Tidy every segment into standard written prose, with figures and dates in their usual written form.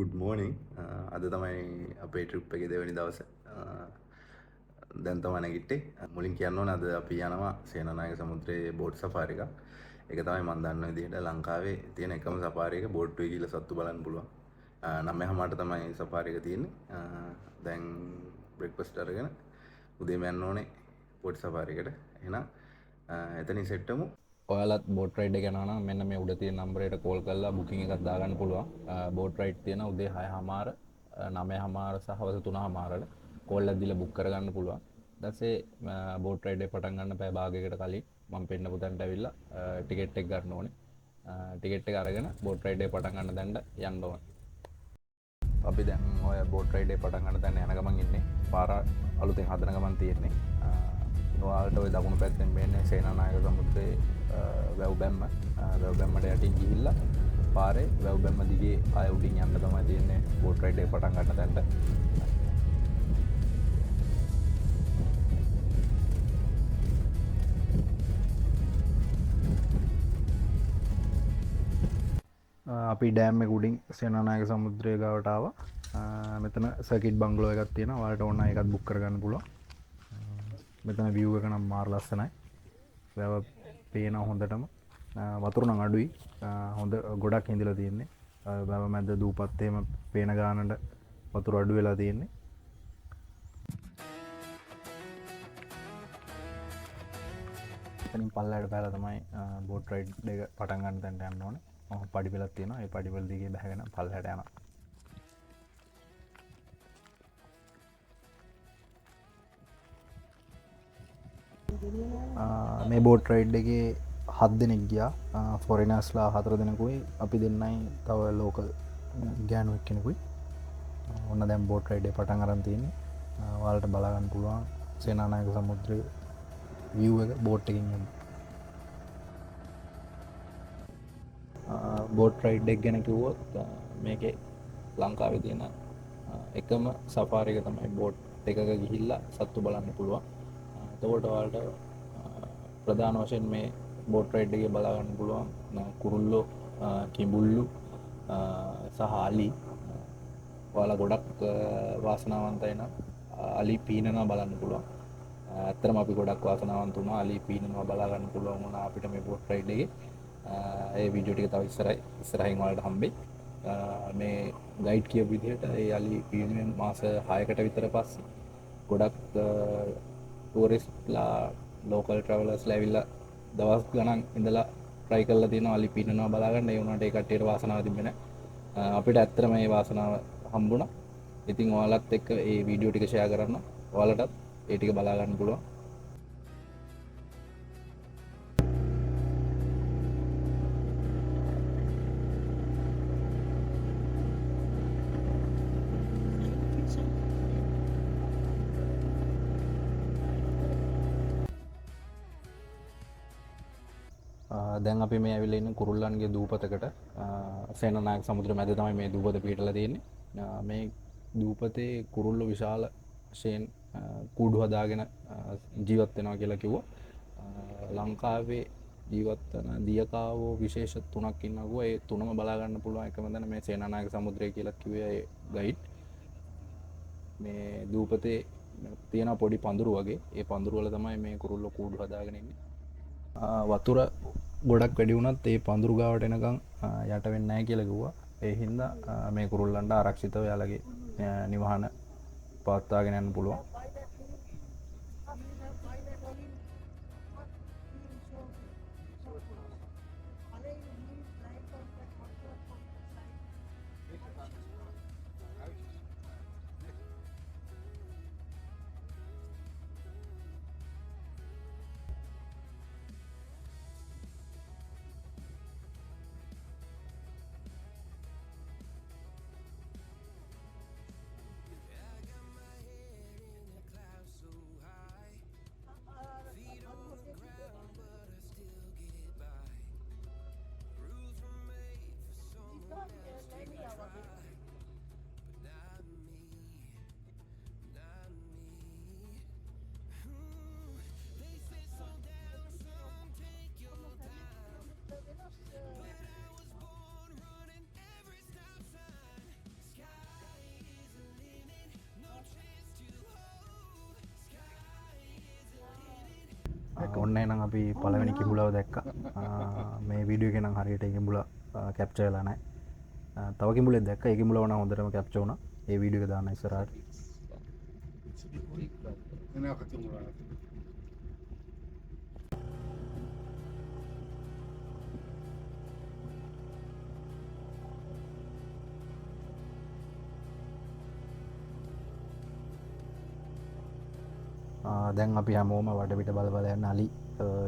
Good මෝනිින් අද තමයි අපේ ට්‍රිප් එක දෙවැනි දවස දැන්තම නැගිට්ටේ මුලින් කියන්න අද අපි යනවා සේනනායක සමුද්‍රයේ බෝඩ් සපාරික එක තමයි මන්දන්න දිට ලංකාවේ තියෙන එකම සපාරයක බෝඩ්ටුව කියල සත්තු බලන්න පුළුවන් නම්ම හමට තමයි සපාරික තියන්නේ දැන් බ්‍රෙක්පස්ට අරගෙන උදේම යන්න ඕනේ පොඩ් සපාරිකට එන එතනි සෙට්ටමු ඔයාලත් බෝට් රයිඩ් එක යනවා නම් මෙන්න මේ උඩ තියෙන නම්බරයට කෝල් කරලා බුකින් එකක් දාගන්න පුළුවන්. බෝට් රයිඩ් තියෙන උදේ 6:00 9:00 සහ හවස 3:00 කෝල් එකක් දීලා බුක් කරගන්න පුළුවන්. ඊට පස්සේ බෝට් රයිඩ් එක පටන් ගන්න පැය භාගයකට කලින් මම පෙන්නපු තැනට ඇවිල්ලා ටිකට් එක ගන්න ඕනේ. ටිකට් එක අරගෙන බෝට් රයිඩ් එක පටන් ගන්න තැනට යන්න ඕනේ. අපි දැන් ඔය බෝට් රයිඩ් එක පටන් ගන්න තැන යන ගමන් ඉන්නේ. පාර අලුතෙන් හදන ගමන් තියෙන්නේ. ඔයාලට ඔය දකුණු පැත්තෙන් පේන්නේ සේනානායක සමුද්‍රයේ වැව් බැම්මට යටින් ගිහිල්ලා පාරේ වැව් බැම්ම දිගේ ආය උඩින් යන්න තමයි තියෙන්නේ බෝට් රයිඩ් එක පටන් ගන්න තැනට. අපි ඩෑම් එක උඩින් සේනානායක සමුද්‍රය ගාවට ආවා. මෙතන සර්කිට් බංගලෝ එකක් තියෙනවා. ඔයාලට ඕන එකක් බුක් කරගන්න පුළුවන්. මෙතන view එක නම් මාර ලස්සනයි. වැව පේනවා හොඳටම. වතුර නම් අඩුයි. හොඳ ගොඩක් හිඳලා තියෙන්නේ. වැව මැද දූපත් එහෙම පේන ගානට වතුර අඩු වෙලා තියෙන්නේ. එතනින් පල්ලයට බැලලා තමයි බෝට් රයිඩ් එක පටන් ගන්න තැනට යන්න ඕනේ. පඩිපෙලක් තියෙනවා. ඒ පඩිපෙල දිගේ බහගෙන පල්ලයට යනවා. මේ බෝට් රයිඩ් එකේ 7 දෙනෙක් ගියා. ෆොරිනර්ස්ලා 4 දෙනෙකුයි අපි දෙන්නයි තව ලෝකල් ගෑනුවෙක් කෙනෙකුයි. ඔන්න දැන් බෝට් රයිඩ් එක පටන් අරන් තියෙන්නේ. ඔයාලට බලා ගන්න පුළුවන් සේනානායක සමුද්‍රයේ view එක බෝට් එකකින් යන්න. බෝට් රයිඩ් එක ගැන කිව්වොත් මේකේ ලංකාවේ තියෙන එකම සෆාරි එක තමයි බෝට් එකක ගිහිල්ලා සත්තු බලන්න පුළුවන්. එතකොට ඔයාලට ප්‍රධාන වශයෙන් මේ බෝට් රයිඩ් එකේ බලා ගන්න පුළුවන් කුරුල්ලෝ, කිඹුල්ලු සහ අලි. ඔයාලා ගොඩක් වාසනාවන්තයි නම් අලි පීනනවා බලන්න පුළුවන්. ඇත්තටම අපි ගොඩක් වාසනාවන්ත වුණා අලි පීනනවා බලා ගන්න පුළුවන් වුණා අපිට මේ බෝට් රයිඩ් එකේ. ඒ වීඩියෝ ටික තව ඉස්සරහින් ඔයාලට හම්බෙයි. මේ ගයිඩ් කියපු විදිහට ඒ අලි පීනුවෙන් මාස 6කට විතර පස්සේ ගොඩක් ටූරිස්ට්ලා ලෝකල් ට්‍රැවලර්ස්ලා ඇවිල්ලා දවස් ගණන් ඉඳලා try කරලා තියෙනවා අලි පීනනවා බලා ගන්න. ඒ වුණාට ඒ කට්ටියට වාසනාව තිබෙන්නේ නැහැ. අපිට ඇත්තටම මේ වාසනාව හම්බුණා. ඉතින් ඔයාලත් එක්ක මේ වීඩියෝ ටික ෂෙයා කරන්න. ඔයාලටත් ඒ ටික බලා ගන්න පුළුවන්. දැන් අපි මේ ඇවිල්ලා ඉන්නේ කුරුල්ලන්ගේ දූපතකට. සේනානායක සමුද්‍ර මැද තමයි මේ දූපත පිහිටලා තියෙන්නේ. මේ දූපතේ කුරුල්ලෝ විශාල වශයෙන් කූඩු හදාගෙන ජීවත් වෙනවා කියලා කිව්වා. ලංකාවේ ජීවත් වෙන දියකාවෝ විශේෂ 3ක් ඉන්නවා. ඒ තුනම බලා ගන්න පුළුවන් එකම තැන මේ සේනානායක සමුද්‍රය කියලා කිව්වේ ඒ ගයිඩ්. මේ දූපතේ තියෙන පොඩි පඳුරු වගේ. ඒ පඳුරු වල තමයි මේ කුරුල්ලෝ කූඩු හදාගෙන ඉන්නේ. වතුර ගොඩක් වැඩි වුණත් ඒ පඳුරු ගාවට එනකම් යට වෙන්නේ නැහැ කියලා කිව්වා. ඒ හින්දා මේ කුරුල්ලන්ට ආරක්ෂිතව යාළගේ නිවහන පවත්වාගෙන යන්න පුළුවන්. ඔන්න නම් අපි පළවෙනි කිඹුලව දැක්කා. මේ වීඩියෝ එකේ නම් හරියට ඒ කිඹුල කැප්චර් වෙලා නැහැ. තව කිඹුලෙක් දැක්කා. ඒ කිඹුලව නම් හොඳටම කැප්චර් වුණා. ඒ වීඩියෝ එක දාන්න ඉස්සරහට. දැන් අපි හැමෝම වටපිට බල බල යන අලි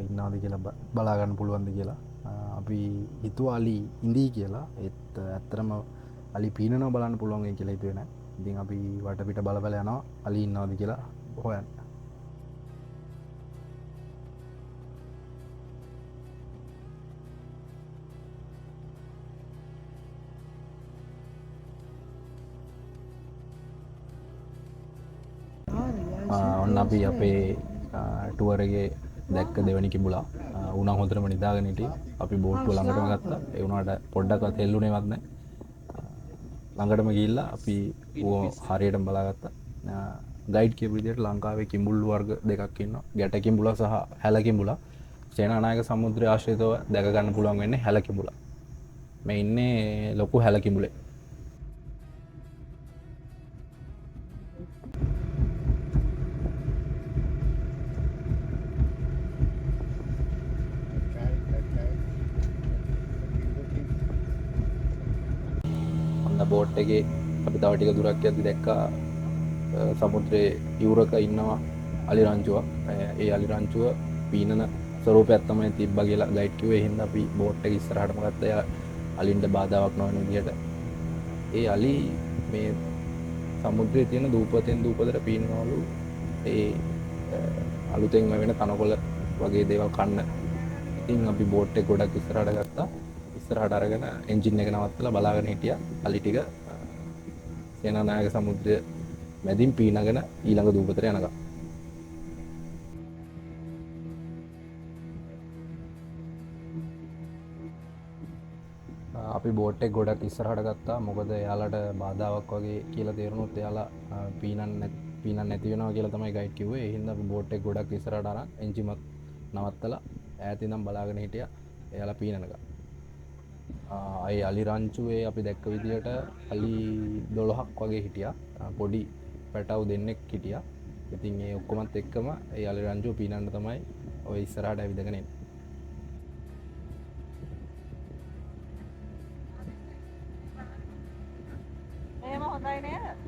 ඉන්නවද කියලා බලා ගන්න පුළුවන්ද කියලා. අපි හිතුවා අලි ඉඳී කියලා. ඒත් ඇත්තටම අලි පීනනවා බලන්න පුළුවන් වෙයි කියලා හිතුවේ නෑ. ඉතින් අපි වටපිට බල බල යනවා අලි ඉන්නවද කියලා හොයන්න. ඔන්න අපි අපේ ටුවර් එකේ දැක්ක දෙවැනි කිඹුලා උණන් හොඳටම නිදාගෙන හිටියේ. අපි බෝට්ටුව ළඟටම ගත්තා. ඒ වුණාට පොඩ්ඩක්වත් හෙල්ලුණේවත් නැහැ. ළඟටම ගිහිල්ලා අපි ඌව හරියටම බලාගත්තා. ගයිඩ් කියපු විදිහට ලංකාවේ කිඹුල් වර්ග දෙකක් ඉන්නවා. ගැට කිඹුලා සහ හැල කිඹුලා. සේනානායක සමුද්‍රය ආශ්‍රිතව දැක ගන්න පුළුවන් වෙන්නේ හැල කිඹුලා. මේ ඉන්නේ ලොකු හැල කිඹුලේ. බෝට් එකේ අපි තව ටික දුරක් යද්දි දැක්කා සමුද්‍රයේ යුරක ඉන්නවා අලි රංචුවක්. ඒ අලි රංචුව පීනන ස්වරූපයක් තමයි තිබ්බා කියලා ගයිඩ් කිව්වේ. ඒ හින්දා අපි බෝට් එක ඉස්සරහටම ගත්තා. එයා අලින්ට බාධාවක් නොවන විදිහට. ඒ අලි මේ සමුද්‍රයේ තියෙන දූපතෙන් දූපතට පීනනවලු. ඒ අලුතෙන් වෙන තනකොළ වගේ දේවල් කන්න. ඉතින් අපි බෝට් එක ගොඩක් ඉස්සරහට ගත්තා. ඉස්සරහට අරගෙන එන්ජින් එක නවත්තලා බලාගෙන හිටියා අලි ටික සේනානායක සමුද්‍රය මැදින් පීනගෙන ඊළඟ දූපතට යනකම්. අපි බෝට් එක ගොඩක් ඉස්සරහට ගත්තා. මොකද එයාලට බාධාවක් වගේ කියලා තේරුණොත් එයාලා පීනන්න නැති වෙනවා කියලා තමයි ගයිඩ් කිව්වේ. ඒ හින්දා අපි බෝට් එක ගොඩක් ඉස්සරහට අරන් එන්ජිමත් නවත්තලා ඈත ඉඳන් බලාගෙන හිටියා එයාලා පීනනකම්. අයි අලි රංචුවේ අපි දැක්ක විදිහට අලි 12ක් වගේ හිටියා. පොඩි පැටව් දෙන්නෙක් හිටියා. ඉතින් ඒ ඔක්කොමත් එක්කම ඒ අලි රංචුව පීනන්න තමයි ඔය ඉස්සරහට ඇවිදගෙන එන්නේ. එහෙම හොඳයි නේද?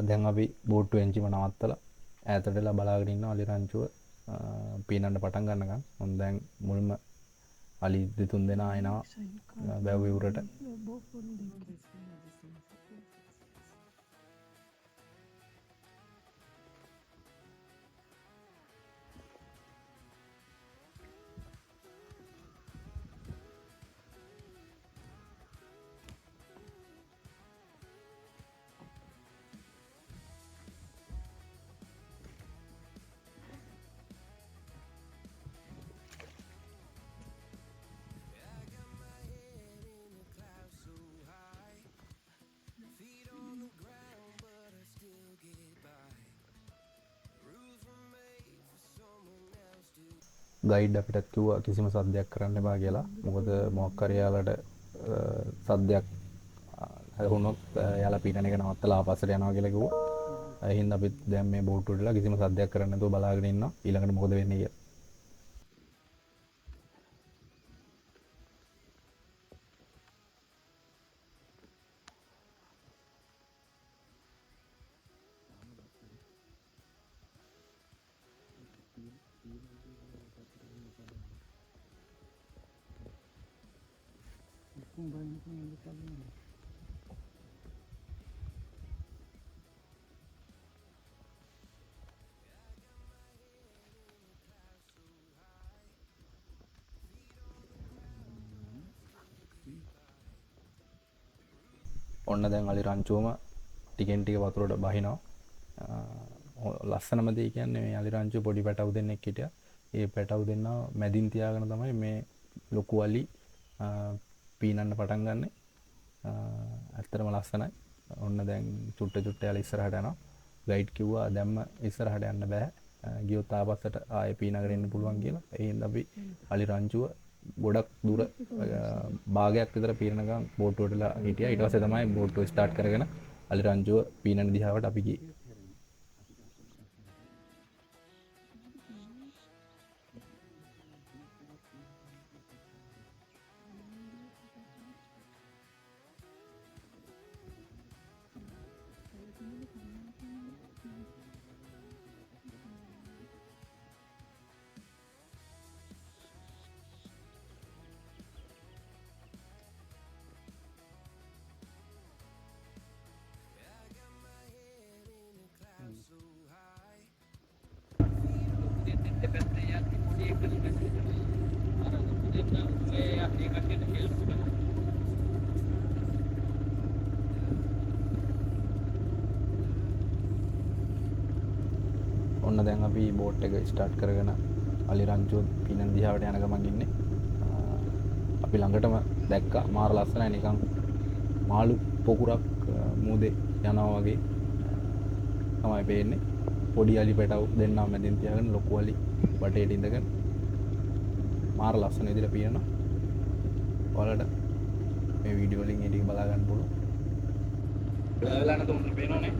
දැන් අපි බෝට්ටු එන්ජිම නවත්තලා ඈතට වෙලා බලාගෙන ඉන්නවා අලි රංචුව පීනන්න පටන් ගන්නකම්. මොන් දැන් මුල්ම අලි දෙතුන් දෙනා එනවා බැව් විවුරට. ගයිඩ් අපිටත් කිව්වා කිසිම සද්දයක් කරන්න එපා කියලා. මොකද මොකක් හරි යාලට සද්දයක් වුණොත් යාලා පීනන එක නවත්තලා ආපස්සට යනවා කියලා කිව්වා. ඒ හින්දා අපි දැන් මේ බෝට්ටුවට වෙලා කිසිම සද්දයක් කරන්න නැතුව බලාගෙන ඉන්නවා ඊළඟට මොකද වෙන්නේ කියලා. ඔන්න දැන් අලි රංචුවම ටිකෙන් ටික වතුරට බහිනවා. ලස්සනම දේ කියන්නේ මේ අලි රංචුව පොඩි පැටව් දෙන්නෙක් හිටියා. ඒ පැටව් දෙන්න මැදින් තියාගෙන තමයි මේ ලොකු අලි පීනන්න පටන් ගන්නෙ. ඇත්තටම ලස්සනයි. ඔන්න දැන් චුට්ට චුට්ට යාලා ඉස්සරහට යනවා. ගයිඩ් කිව්වා දැම්ම ඉස්සරහට යන්න බෑ. ගියොත් ආපස්සට ආයෙ පීනගෙන එන්න පුළුවන් කියලා. ඒ හින්දා අපි අලි රංචුව ගොඩක් දුර භාගයක් විතර පීනනකම් බෝට්ටුවටලා හිටියා. ඊට පස්සේ තමයි බෝට්ටුව ස්ටාර්ට් කරගෙන අලි රංචුව පීනන දිහාවට අපි ගියේ. ඔන්න දැන් අපි බෝට් එක ස්ටාර්ට් කරගෙන අලි රංචුව පීනන දිහාවට යන ගමන් ඉන්නේ. අපි ළඟටම දැක්කා මාර ලස්සනයි නිකන් මාළු පොකුරක් මූදේ යනවා වගේ තමයි පේන්නේ. පොඩි අලි පැටව් දෙන්නා මැදින් තියාගෙන ලොකු අලි වටේට ඉඳගෙන මාර ලස්සන විදිහට පීනනවා. ඔයාලට මේ වීඩියෝ වලින් ඒ ටික බලා ගන්න පුළුවන්. වෙලා නැතුම් පේනවනේ.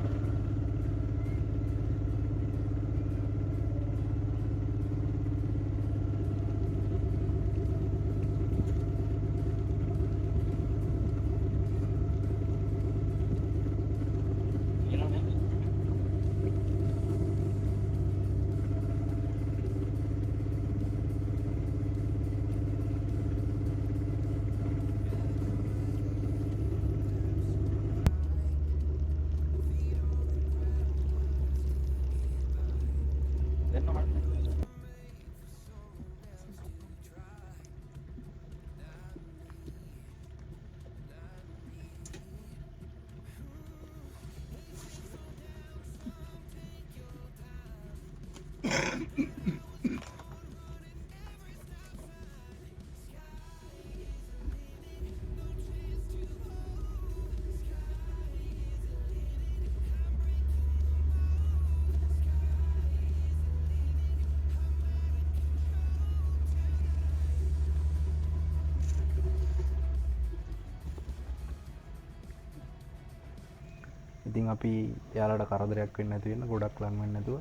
ඉතින් අපි එයාලට කරදරයක් වෙන්නේ නැති වෙන්න ගොඩක් ලං වෙන්නේ නැතුව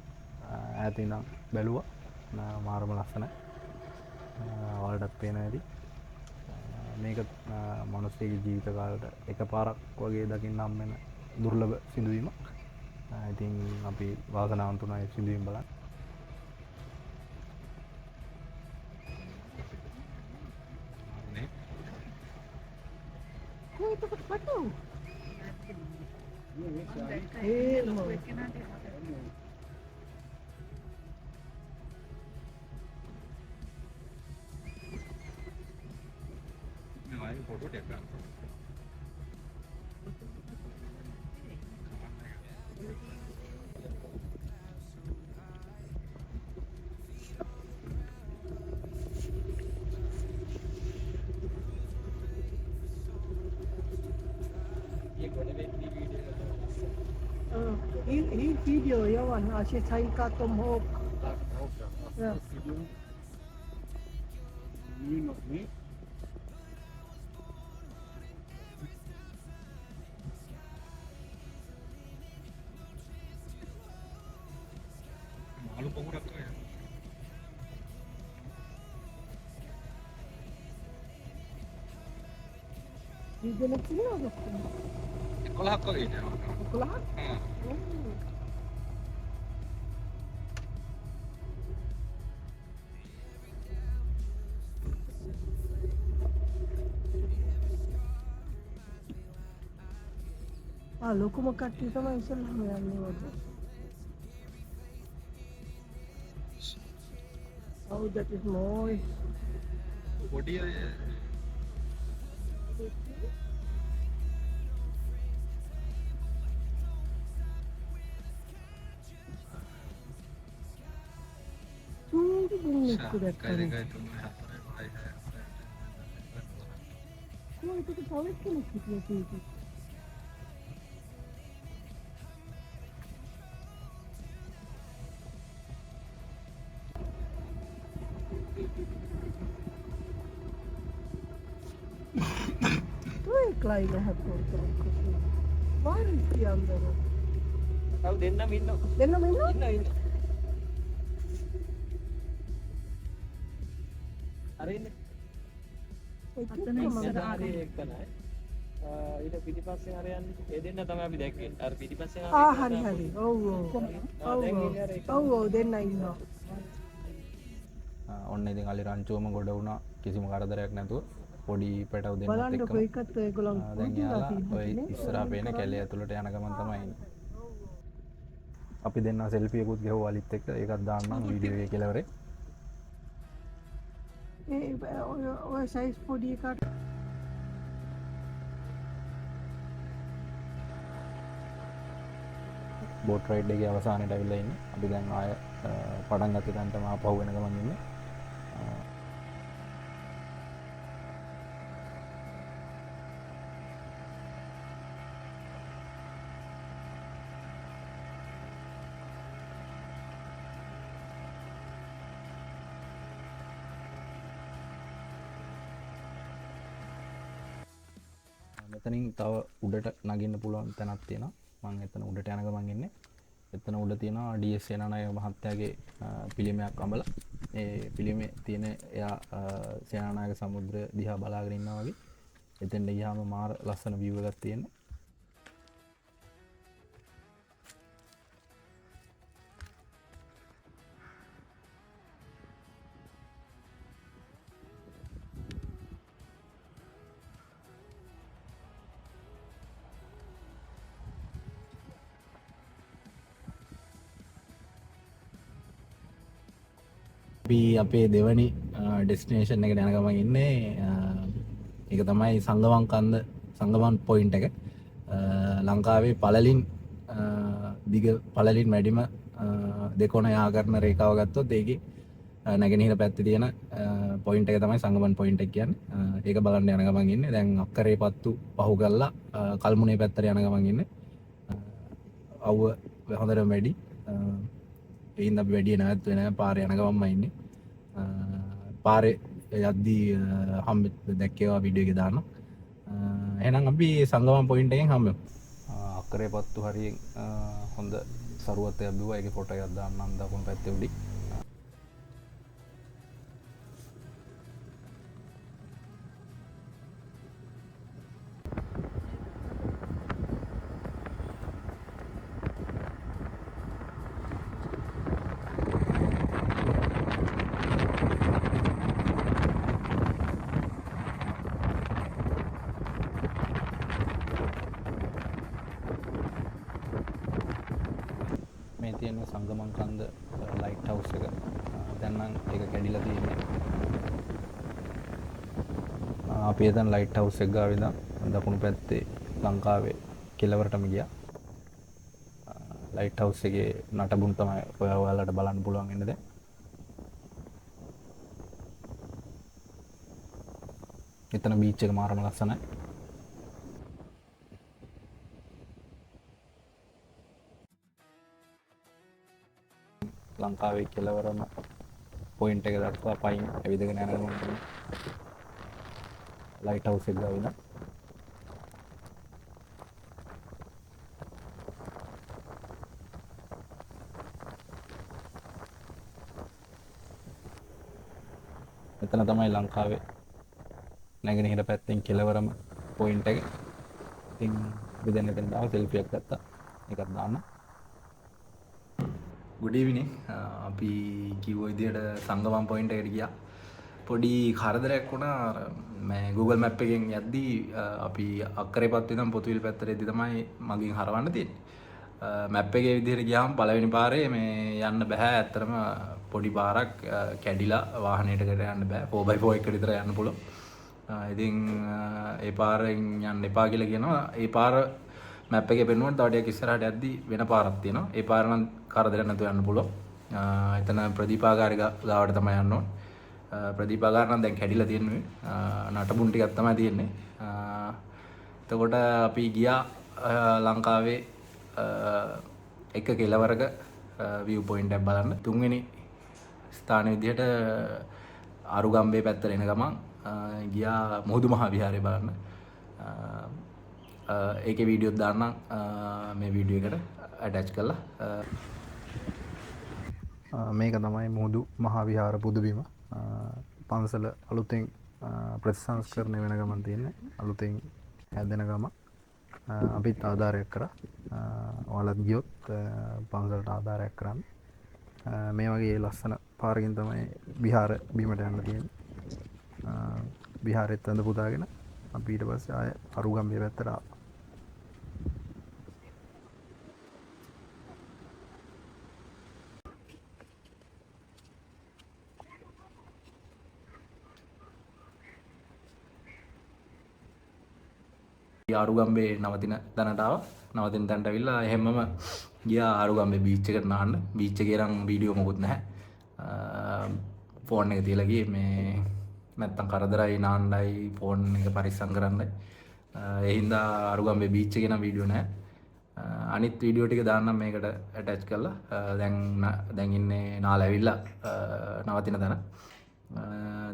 ඈත ඉඳන් බැලුවා. මාරම ලස්සනයි. ඔයාලටත් පේනවා ඇති. මේක මිනිස්සෙගේ ජීවිත කාලෙට එකපාරක් වගේ දකින්න හම් වෙන දුර්ලභ සිදුවීමක්. ඉතින් අපි වාසනාවන්ත වුණා ඒ සිදුවීම බලන්න. Hii video yawan asyik saya katom hok. Ya. මාළු පොකුරක් වගේ. Video nak kira apa? 11ක් වගේ ඉන්නවා. Kelah? ලොකුම කට්ටිය තමයි ඉස්සෙල්ලාම යන්නේ වගේ. Oh, that is moist. පොඩි අය මිනිස්සු දැක්කනේ. කොහොමද තවත් කෙනෙක් හිටියේ කීකි? Tuo kleine hattu. Varmasti andara. Tahu දෙන්නම ඉන්නවා. දෙන්නම ඉන්නවා? ඉන්න. හරි ඉන්නේ. හරි එක්කනයි. ඊට පිටිපස්සේ හරි යන්නේ. ඒ දෙන්න තමයි අපි දැක්කේ. අර පිටිපස්සේ හරි හරි. ඔව් ඔව් දෙන්න ඉන්නවා. ඔන්න ඉතින් අලි රංචුවම ගොඩ වුණා කිසිම කරදරයක් නැතුව පොඩි පැටව දෙන්නත් බලන්නකො එක්කම ඒකත් ඒගොල්ලන් දැන් යාලා ඔය ඉස්සරහා පේන කැලේ ඇතුළට යන ගමන් තමයි ඉන්නේ. අපි දෙන්න සෙල්ෆි එකකුත් ගහුවා අලිත් එක්ක ඒකත් දාන්නම් වීඩියෝ එකේ කෙලවරේ. ඔය සයිස් පොඩි එකක් බෝට් රයිඩ් එකේ අවසානයට අවිල්ලා ඉන්නේ. අපි දැන් ආය පටන් ගත්ත තැනටම ආපහු වෙන ගමන් ඉන්නේ. මෙතනින් තව උඩට නගින්න පුළුවන් තැනක් තියෙනවා. මම එතන උඩට යන ගමන් ඉන්නේ. එතන උඩ තියෙනවා ඩී.එස්. සේනානායක මහත්තයාගේ පිළිමයක් අඹලා. ඒ පිළිමේ තියෙන එයා සේනානායක සමුද්‍රය දිහා බලාගෙන ඉන්නවා වගේ. එතෙන්ට ගියාම මාර ලස්සන view එකක් තියෙනවා. අපේ දෙවනි ඩෙස්ටිනේෂන් එකට යන ගමන් ඉන්නේ. ඒක තමයි සංගමන් පොයින්ට් එක. ලංකාවේ පළලින් දිග පළලින් වැඩිම දෙකොණ යා කරන රේඛාව ගත්තොත් ඒකේ නැගෙනහිර පැත්තේ තියෙන පොයින්ට් එක තමයි සංගමන් පොයින්ට් එක කියන්නේ. ඒක බලන්න යන ගමන් ඉන්නේ. දැන් අක්කරේ පත්තු පහු කරලා කල්මුනේ පැත්තට යන ගමන් ඉන්නේ. අවුව හොඳටම වැඩි. ඒකින් අපි වැඩි නැවත් වෙන පාරේ යන ගමන්ම ඉන්නේ. පාරේ යද්දී හම්බෙත් දැක්කේවා වීඩියෝ එකේ දානවා. එහෙනම් අපි සංගමන් පොයින්ට් එකෙන් හම්බෙමු. අක්කරේ පත්තු හරියෙන් හොඳ සරුවත් එකක් දුවා. ඒකේ ෆොටෝ එකක් දාන්නම් දකුණු පැත්තේ උඩින්. මේ තියෙන සංගමන් කන්ද ලයිට් හවුස් එක. දැන් නම් ඒක කැඩිලා තියෙන්නේ. අපි එතන ලයිට් හවුස් එක ගාව ඉඳන් දකුණු පැත්තේ ලංකාවේ කෙළවරටම ගියා. ලයිට් හවුස් එකේ නටබුන් තමයි ඔයාලට බලන්න පුළුවන් වෙන්නේ දැන්. එතන බීච් එක මාරම ලස්සනයි. ලංකාවේ කෙළවරම පොයින්ට් එක දක්වා පයින් ඇවිදගෙන යන ගමන් ලයිට් හවුස් එක ගාව ඉඳන් එතන තමයි ලංකාවේ නැගෙනහිර පැත්තෙන් කෙළවරම පොයින්ට් එක. ඉතින් අපි දැන් එතන ආව සෙල්ෆි එකක් ගත්තා. ඒකත් දාන්න. ගුඩ් ඉවිනිං. අපි කිව්ව විදියට සංගමන් පොයින්ට් එකට ගියා. පොඩි කරදරයක් වුණා. මේ Google Map එකෙන් යද්දී අපි අක්කරේපත් ඉඳන් පොතුවිල් පැත්තට එද්දි තමයි මගෙන් හරවන්න තියෙන්නේ. මැප් එකේ විදිහට ගියාම පළවෙනි පාරේ මේ යන්න බෑ. ඇත්තටම පොඩි පාරක් කැඩිලා වාහනයකට යන්න බෑ. 4x4 එකට විතර යන්න පුළුවන්. ඉතින් ඒ පාරෙන් යන්න එපා කියලා කියනවා. ඒ පාර මැප් එකේ පෙන්වුවට තව ටිකක් ඉස්සරහට යද්දී වෙන පාරක් තියෙනවා. ඒ පාර නම් කරදරයක් නැතුව යන්න පුළුවන්. එතන ප්‍රදීපාගාරික ගාවට තමයි යන්න ඕන. ප්‍රදීපාගාර නම් දැන් කැඩිලා තියෙන්නේ. නටබුන් ටිකක් තමයි තියෙන්නේ. එතකොට අපි ගියා ලංකාවේ එක කෙළවරක view point එකක් බලන්න. තුන්වෙනි ස්ථාන විදිහට අරුගම්බේ පැත්තට එන ගමන් ගියා මුහුදු මහා විහාරය බලන්න. ඒකේ වීඩියෝත් දාන්නම් මේ වීඩියෝ එකට ඇටච් කරලා. මේක තමයි මුහුදු මහා විහාර පුදුබිම. පන්සල අලුතෙන් ප්‍රතිසංස්කරණය වෙන ගමන් තියෙන්නේ. අලුතෙන් හැදෙන ගමන් අපිත් ආධාරයක් කරා. ඔයාලත් ගියොත් පන්සලට ආධාරයක් කරන්න. මේ වගේ ලස්සන පාරකින් තමයි විහාර බීමට යන්න තියෙන්නේ. විහාරෙත් ඇඳ පුදාගෙන අපි ඊට පස්සේ ආය අරුගම්බේ පැත්තට ආවා. අරුගම්බේ නවතින තැනට ආවා. නවතින තැනට ඇවිල්ලා එහෙමම ගියා අරුගම්බේ බීච් එකට නාන්න. බීච් එකේ නම් වීඩියෝ මොකුත් නැහැ. ෆෝන් එක තියලා ගියේ මේ නැත්තම් කරදරයි නාන්නයි ෆෝන් එක පරිස්සම් කරන්නයි. ඒ හින්දා අරුගම්බේ බීච් එකේ නම් වීඩියෝ නැහැ. අනිත් වීඩියෝ ටික දාන්නම් මේකට ඇටච් කරලා. දැන් ඉන්නේ නාල ඇවිල්ලා නවතින තැන.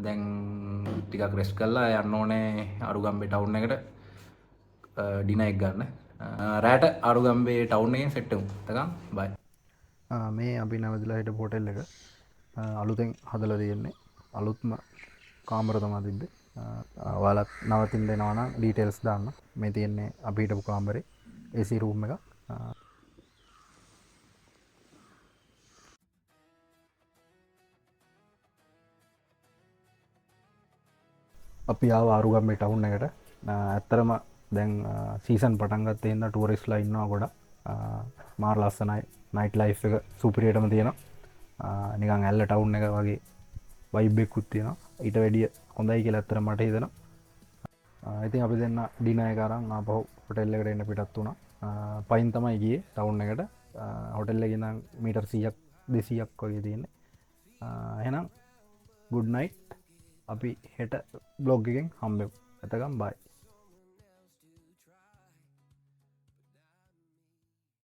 දැන් ටිකක් රෙස්ට් කරලා යන්න ඕනේ අරුගම්බේ ටවුන් එකට ඩිනර් එක ගන්න. රැට අරුගම්බේ ටවුන් එකෙන් සෙට් වෙමු. එතකන් බයි. මේ අපි නැවතිලා හිටපු හොටෙල් එක අලුතෙන් හදලා තියෙන්නේ. අලුත්ම කාමර තමයි තිබ්බේ. ඔයාලත් නවතින්න දෙනවා නම් ඩීටේල්ස් දාන්න. මේ තියෙන්නේ අපි හිටපු කාමරේ AC රූම් එක. අපි ආව අරුගම්බේ ටවුන් එකට. ඇත්තරම දැන් සීසන් පටන් ගත්තේ ඉඳන් ටූරිස්ට්ලා ඉන්නවා ගොඩක්. මාර ලස්සනයි. නයිට් ලයිෆ් එක සුපිරියටම තියෙනවා. නිකන් ඇල්ල ටවුන් එක වගේ වයිබ් එකකුත් තියෙනවා. ඊට වැඩිය හොඳයි කියලා ඇත්තට මට හිතෙනවා. ඉතින් අපි දෙන්න ඩිනර් එක අරන් ආපහු හොටෙල් එකට එන්න පිටත් වුණා. පයින් තමයි ගියේ ටවුන් එකට. හොටෙල් එකේ ඉඳන් මීටර් 100ක් 200ක් වගේ තියෙන්නේ. එහෙනම් good night. අපි හෙට බ්ලොග් එකෙන් හම්බෙමු. එතකම් bye.